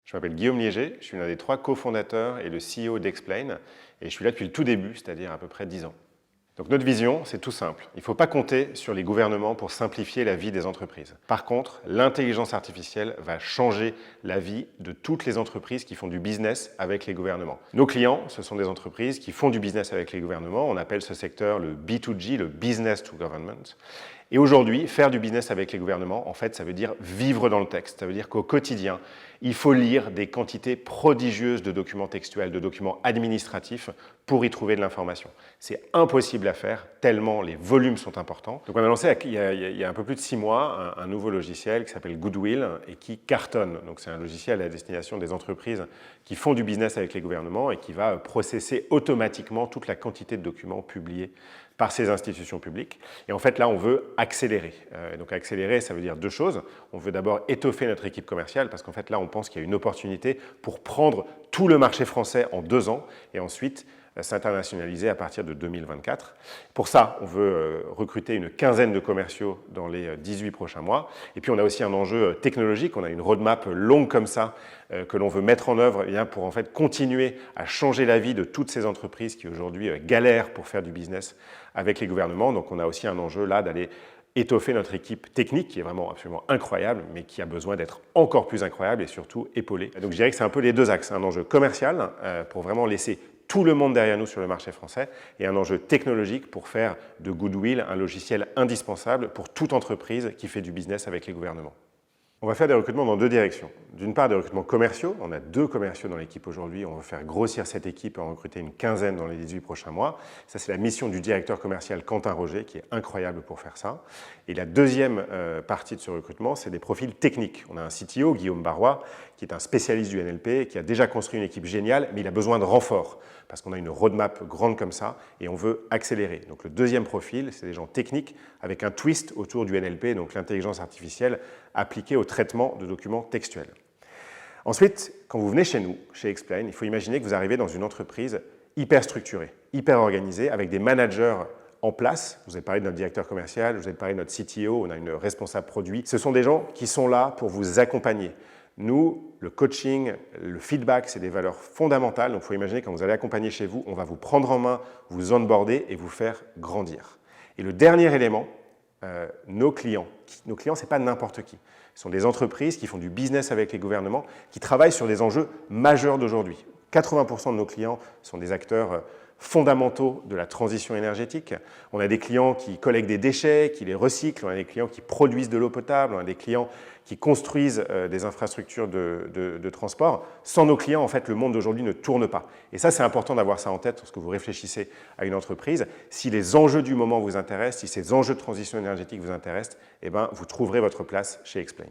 Je m'appelle Guillaume Liéger, je suis l'un des 3 cofondateurs et le CEO d'Explain, et je suis là depuis le tout début, c'est-à-dire à peu près 10 ans. Donc notre vision, c'est tout simple. Il ne faut pas compter sur les gouvernements pour simplifier la vie des entreprises. Par contre, l'intelligence artificielle va changer la vie de toutes les entreprises qui font du business avec les gouvernements. Nos clients, ce sont des entreprises qui font du business avec les gouvernements. On appelle ce secteur le B2G, le Business to Government. Et aujourd'hui, faire du business avec les gouvernements, en fait, ça veut dire vivre dans le texte. Ça veut dire qu'au quotidien, il faut lire des quantités prodigieuses de documents textuels, de documents administratifs pour y trouver de l'information. C'est impossible à faire, tellement les volumes sont importants. Donc on a lancé il y a un peu plus de 6 mois un nouveau logiciel qui s'appelle Goodwill et qui cartonne. Donc c'est un logiciel à destination des entreprises qui font du business avec les gouvernements et qui va processer automatiquement toute la quantité de documents publiés par ces institutions publiques. Et en fait, là, on veut accélérer. Donc accélérer, ça veut dire 2 choses. On veut d'abord étoffer notre équipe commerciale parce qu'en fait, là, on pense qu'il y a une opportunité pour prendre tout le marché français en 2 ans et ensuite s'internationaliser à partir de 2024. Pour ça, on veut recruter une quinzaine de commerciaux dans les 18 prochains mois. Et puis, on a aussi un enjeu technologique. On a une roadmap longue comme ça que l'on veut mettre en œuvre pour en fait continuer à changer la vie de toutes ces entreprises qui aujourd'hui galèrent pour faire du business avec les gouvernements. Donc, on a aussi un enjeu là d'aller étoffer notre équipe technique qui est vraiment absolument incroyable, mais qui a besoin d'être encore plus incroyable et surtout épaulée. Donc, je dirais que c'est un peu les 2 axes. Un enjeu commercial pour vraiment laisser tout le monde derrière nous sur le marché français et un enjeu technologique pour faire de Goodwill un logiciel indispensable pour toute entreprise qui fait du business avec les gouvernements. On va faire des recrutements dans 2 directions. D'une part, des recrutements commerciaux. On a 2 commerciaux dans l'équipe aujourd'hui. On va faire grossir cette équipe et en recruter une quinzaine dans les 18 prochains mois. Ça, c'est la mission du directeur commercial Quentin Roger, qui est incroyable pour faire ça. Et la deuxième partie de ce recrutement, c'est des profils techniques. On a un CTO, Guillaume Barrois, qui est un spécialiste du NLP, qui a déjà construit une équipe géniale, mais il a besoin de renfort, parce qu'on a une roadmap grande comme ça, et on veut accélérer. Donc le deuxième profil, c'est des gens techniques, avec un twist autour du NLP, donc l'intelligence artificielle, appliquée au traitement de documents textuels. Ensuite, quand vous venez chez nous, chez Explain, il faut imaginer que vous arrivez dans une entreprise hyper structurée, hyper organisée, avec des managers en place. Vous avez parlé de notre directeur commercial, vous avez parlé de notre CTO, on a une responsable produit. Ce sont des gens qui sont là pour vous accompagner. Nous, le coaching, le feedback, c'est des valeurs fondamentales. Donc, il faut imaginer quand vous allez accompagner chez vous, on va vous prendre en main, vous onboarder et vous faire grandir. Et le dernier élément, nos clients. Nos clients, ce n'est pas n'importe qui. Ce sont des entreprises qui font du business avec les gouvernements, qui travaillent sur des enjeux majeurs d'aujourd'hui. 80% de nos clients sont des acteurs fondamentaux de la transition énergétique. On a des clients qui collectent des déchets, qui les recyclent, on a des clients qui produisent de l'eau potable, on a des clients qui construisent des infrastructures de transport. Sans nos clients, en fait, le monde d'aujourd'hui ne tourne pas. Et ça, c'est important d'avoir ça en tête lorsque vous réfléchissez à une entreprise. Si les enjeux du moment vous intéressent, si ces enjeux de transition énergétique vous intéressent, eh ben, vous trouverez votre place chez Explain.